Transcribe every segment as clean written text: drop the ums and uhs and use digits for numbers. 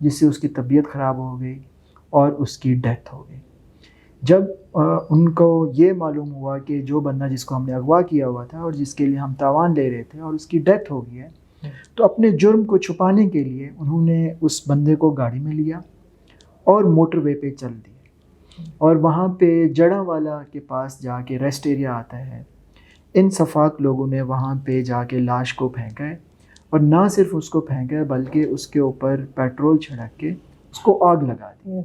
جس سے اس کی طبیعت خراب ہو گئی اور اس کی ڈیتھ ہو گئی. جب ان کو یہ معلوم ہوا کہ جو بندہ جس کو ہم نے اغوا کیا ہوا تھا اور جس کے لیے ہم تاوان لے رہے تھے اور اس کی ڈیتھ ہو گئی ہے، تو اپنے جرم کو چھپانے کے لیے انہوں نے اس بندے کو گاڑی میں لیا اور موٹر وے پہ چل دیے، اور وہاں پہ جڑا والا کے پاس جا کے ریسٹ ایریا آتا ہے. ان صفاق لوگوں نے وہاں پہ جا کے لاش کو پھینکا ہے، اور نہ صرف اس کو پھینکا ہے بلکہ اس کے اوپر پیٹرول چھڑک کے اس کو آگ لگا دی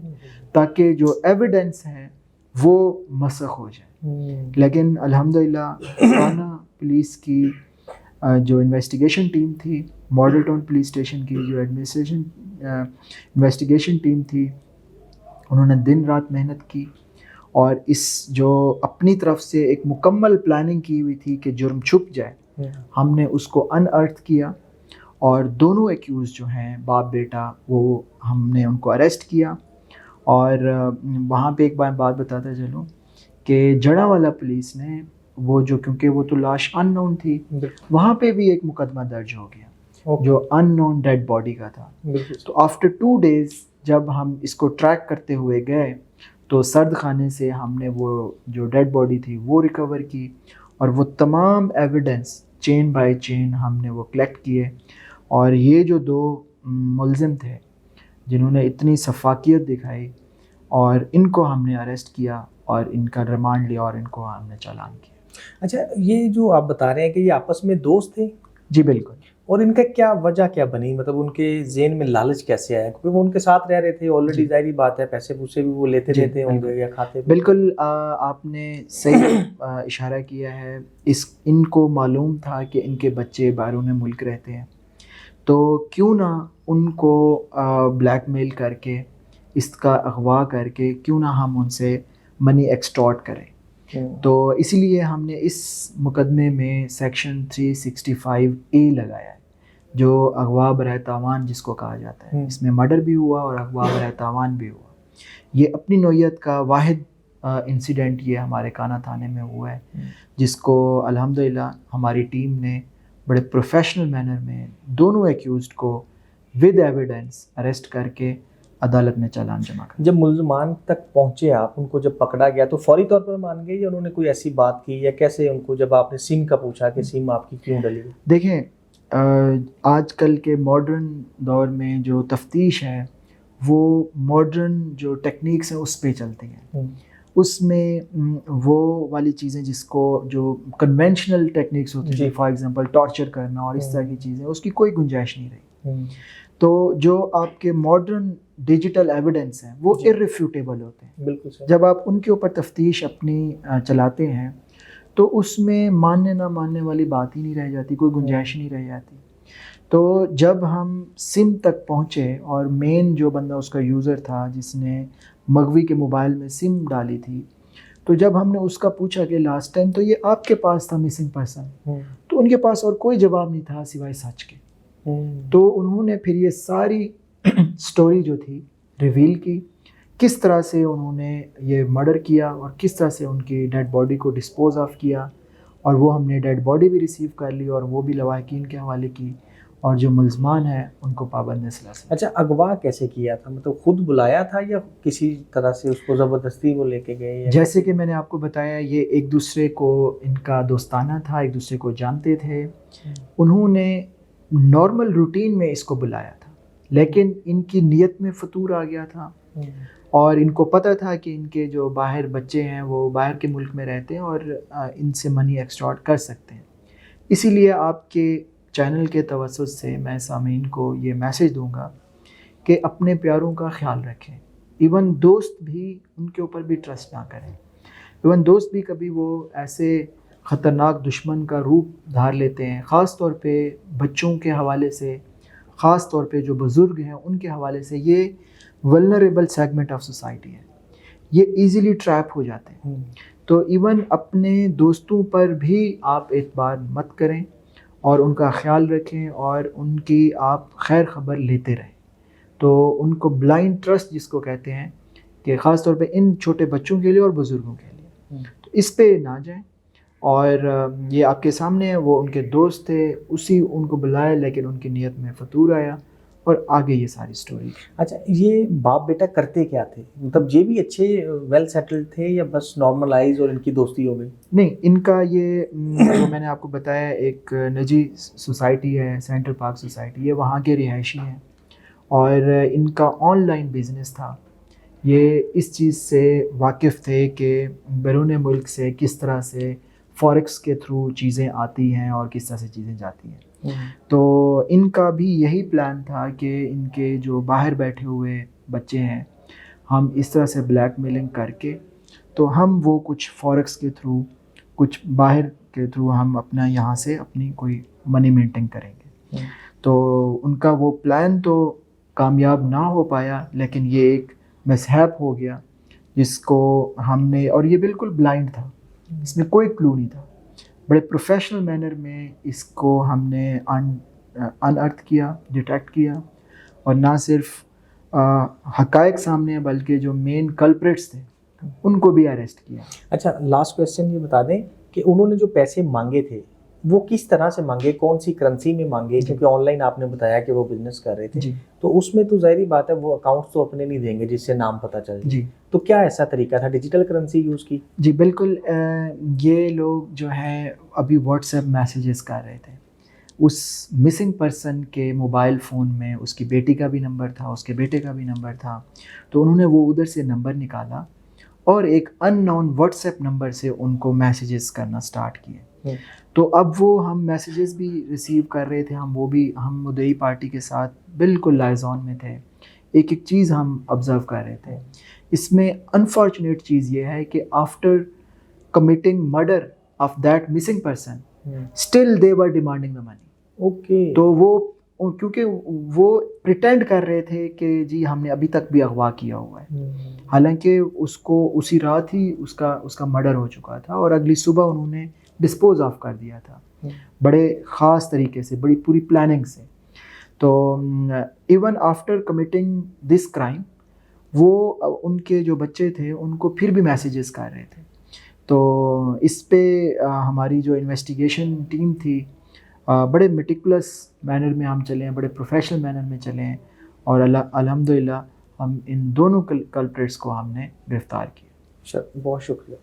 تاکہ جو ایویڈنس ہے وہ مسخ ہو جائے. لیکن الحمدللہ کانا پولیس کی جو انویسٹیگیشن ٹیم تھی، ماڈل ٹاؤن پولیس اسٹیشن کی جو ایڈمنسٹریشن انویسٹیگیشن ٹیم تھی، انہوں نے دن رات محنت کی اور اس جو اپنی طرف سے ایک مکمل پلاننگ کی ہوئی تھی کہ جرم چھپ جائے، ہم نے اس کو ان ارتھ کیا، اور دونوں ایکیوز جو ہیں باپ بیٹا وہ ہم نے ان کو اریسٹ کیا. اور وہاں پہ ایک بات بتاتا چلوں کہ جڑا والا پولیس نے وہ جو، کیونکہ وہ تو لاش ان نون تھی، وہاں پہ بھی ایک مقدمہ درج ہو گیا جو ان نون ڈیڈ باڈی کا تھا. تو آفٹر 2 days جب ہم اس کو ٹریک کرتے ہوئے گئے تو سرد خانے سے ہم نے وہ جو ڈیڈ باڈی تھی وہ ریکور کی، اور وہ تمام ایویڈنس چین بائی چین ہم نے وہ کلیکٹ کیے. اور یہ جو 2 ملزم تھے جنہوں نے اتنی شفافیت دکھائی، اور ان کو ہم نے اریسٹ کیا اور ان کا ریمانڈ لیا اور ان کو ہم نے چالان کیا. اچھا، یہ جو آپ بتا رہے ہیں کہ یہ آپس میں دوست تھے؟ جی بالکل. اور ان کا کیا وجہ کیا بنی، مطلب ان کے ذہن میں لالچ کیسے آیا؟ کیونکہ وہ ان کے ساتھ رہ رہے تھے آلریڈی، ظاہری بات ہے پیسے پوسے بھی وہ لیتے رہتے ہوں گے یا کھاتے. بالکل آپ نے صحیح اشارہ کیا ہے. ان کو معلوم تھا کہ ان کے بچے بیرون ملک رہتے ہیں، تو کیوں نہ ان کو بلیک میل کر کے، اس کا اغوا کر کے کیوں نہ ہم ان سے منی ایکسٹورٹ کریں. تو اسی لیے ہم نے اس مقدمے میں سیکشن 365A لگایا ہے، جو اغوا برائے تاوان جس کو کہا جاتا ہے. اس میں مرڈر بھی ہوا اور اغوا برائے تاوان بھی ہوا. یہ اپنی نوعیت کا واحد انسیڈنٹ یہ ہمارے کانا تھانے میں ہوا ہے، جس کو الحمدللہ ہماری ٹیم نے بڑے پروفیشنل مینر میں دونوں ایکیوزڈ کو ود ایویڈنس اریسٹ کر کے عدالت میں چالان جمع کر. جب ملزمان تک پہنچے آپ، ان کو جب پکڑا گیا تو فوری طور پر مان گئے یا انہوں نے کوئی ایسی بات کی، یا کیسے ان کو جب آپ نے سم کا پوچھا کہ سم آپ کی کیوں ڈلی؟ دیکھیں، آج کل کے ماڈرن دور میں جو تفتیش ہے وہ ماڈرن جو ٹیکنیکس ہیں اس پہ چلتی ہیں. اس میں وہ والی چیزیں جس کو جو کنونشنل ٹیکنیکس ہوتی ہیں، فار ایگزامپل ٹارچر کرنا اور اس طرح کی چیزیں، اس کی کوئی گنجائش نہیں رہی. تو جو آپ کے ماڈرن ڈیجیٹل ایویڈنس ہیں وہ ارریفیوٹیبل ہوتے ہیں. بالکل. جب آپ ان کے اوپر تفتیش اپنی چلاتے ہیں تو اس میں ماننے نہ ماننے والی بات ہی نہیں رہ جاتی، کوئی گنجائش نہیں رہ جاتی. تو جب ہم سم تک پہنچے اور مین جو بندہ اس کا یوزر تھا جس نے مغوی کے موبائل میں سم ڈالی تھی، تو جب ہم نے اس کا پوچھا کہ لاسٹ ٹائم تو یہ آپ کے پاس تھا مسنگ پرسن، تو ان کے پاس اور کوئی جواب نہیں تھا سوائے سچ کے. تو انہوں نے پھر یہ ساری سٹوری جو تھی ریویل کی، کس طرح سے انہوں نے یہ مرڈر کیا اور کس طرح سے ان کی ڈیڈ باڈی کو ڈسپوز آف کیا. اور وہ ہم نے ڈیڈ باڈی بھی ریسیو کر لی اور وہ بھی لواحقین کے حوالے کی، اور جو ملزمان ہیں ان کو پابند سلاسل. اچھا، اغوا کیسے کیا تھا؟ مطلب خود بلایا تھا یا کسی طرح سے اس کو زبردستی وہ لے کے گئے؟ جیسے کہ میں نے آپ کو بتایا، یہ ایک دوسرے کو ان کا دوستانہ تھا، ایک دوسرے کو جانتے تھے. انہوں نے نارمل روٹین میں اس کو بلایا تھا، لیکن ان کی نیت میں فطور آ گیا تھا، اور ان کو پتہ تھا کہ ان کے جو باہر بچے ہیں وہ باہر کے ملک میں رہتے ہیں اور ان سے منی ایکسٹورٹ کر سکتے ہیں. اسی لیے آپ کے چینل کے توسط سے میں سامعین کو یہ میسیج دوں گا کہ اپنے پیاروں کا خیال رکھیں. ایون دوست بھی، ان کے اوپر بھی ٹرسٹ نہ کریں. ایون دوست بھی کبھی وہ ایسے خطرناک دشمن کا روپ دھار لیتے ہیں، خاص طور پہ بچوں کے حوالے سے، خاص طور پہ جو بزرگ ہیں ان کے حوالے سے. یہ ولنریبل سیگمنٹ آف سوسائٹی ہے، یہ ایزیلی ٹریپ ہو جاتے ہیں. تو ایون اپنے دوستوں پر بھی آپ اعتبار مت کریں اور ان کا خیال رکھیں اور ان کی آپ خیر خبر لیتے رہیں. تو ان کو بلائنڈ ٹرسٹ جس کو کہتے ہیں، کہ خاص طور پہ ان چھوٹے بچوں کے لیے اور بزرگوں کے لیے، تو اس پہ نہ جائیں. اور یہ آپ کے سامنے ہے، وہ ان کے دوست تھے، اسی ان کو بلایا، لیکن ان کی نیت میں فطور آیا اور آگے یہ ساری سٹوری. اچھا یہ باپ بیٹا کرتے کیا تھے؟ مطلب یہ بھی اچھے ویل سیٹلڈ تھے یا بس نارملائز اور ان کی دوستی ہو گئی؟ نہیں، ان کا یہ جو میں نے آپ کو بتایا ایک نجی سوسائٹی ہے سینٹرل پارک سوسائٹی، یہ وہاں کے رہائشی ہیں اور ان کا آن لائن بزنس تھا. یہ اس چیز سے واقف تھے کہ بیرون ملک سے کس طرح سے فوریکس کے تھرو چیزیں آتی ہیں اور کس طرح سے چیزیں جاتی ہیں. تو ان کا بھی یہی پلان تھا کہ ان کے جو باہر بیٹھے ہوئے بچے ہیں ہم اس طرح سے بلیک میلنگ کر کے تو ہم وہ کچھ فوریکس کے تھرو کچھ باہر کے تھرو ہم اپنا یہاں سے اپنی کوئی منی مینٹین کریں گے. تو ان کا وہ پلان تو کامیاب نہ ہو پایا، لیکن یہ ایک مسہیپ ہو گیا جس کو ہم نے، اور یہ بالکل بلائنڈ تھا، اس میں کوئی کلو نہیں تھا. بڑے پروفیشنل مینر میں اس کو ہم نے انارتھ کیا، ڈیٹیکٹ کیا، اور نہ صرف حقائق سامنے بلکہ جو مین کلپریٹس تھے ان کو بھی اریسٹ کیا. اچھا لاسٹ کویسچن یہ بتا دیں کہ انہوں نے جو پیسے مانگے تھے وہ کس طرح سے مانگے، کون سی کرنسی میں مانگے؟ کیونکہ آن لائن آپ نے بتایا کہ وہ بزنس کر رہے تھے، تو اس میں تو ظاہری بات ہے وہ اکاؤنٹس تو اپنے نہیں دیں گے جس سے نام پتہ چل جائے. تو کیا ایسا طریقہ تھا، ڈیجیٹل کرنسی یوز کی؟ جی بالکل. یہ لوگ جو ہیں ابھی واٹس ایپ میسیجز کر رہے تھے. اس مسنگ پرسن کے موبائل فون میں اس کی بیٹی کا بھی نمبر تھا، اس کے بیٹے کا بھی نمبر تھا. تو انہوں نے وہ ادھر سے نمبر نکالا اور ایک ان نون واٹس ایپ نمبر سے ان کو میسیجز کرنا سٹارٹ کیے. تو اب وہ ہم میسیجز بھی ریسیو کر رہے تھے، ہم مدعی پارٹی کے ساتھ بالکل لائزون میں تھے. ایک ایک چیز ہم آبزرو کر رہے تھے. اس میں انفارچونیٹ چیز یہ ہے کہ after committing murder of that missing person still they were demanding the money. Okay. تو وہ کیونکہ وہ پریٹینڈ کر رہے تھے کہ جی ہم نے ابھی تک بھی اغوا کیا ہوا ہے، حالانکہ اس کو اسی رات ہی اس کا مرڈر ہو چکا تھا اور اگلی صبح انہوں نے ڈسپوز آف کر دیا تھا بڑے خاص طریقے سے، بڑی پوری پلاننگ سے. تو even after committing this crime وہ ان کے جو بچے تھے ان کو پھر بھی میسیجز کر رہے تھے. تو اس پہ ہماری جو انویسٹیگیشن ٹیم تھی بڑے میٹیکولس مینر میں ہم چلے ہیں، بڑے پروفیشنل مینر میں چلے ہیں، اور الحمدللہ ہم ان دونوں کلپریٹس کو ہم نے گرفتار کیا. بہت شکریہ.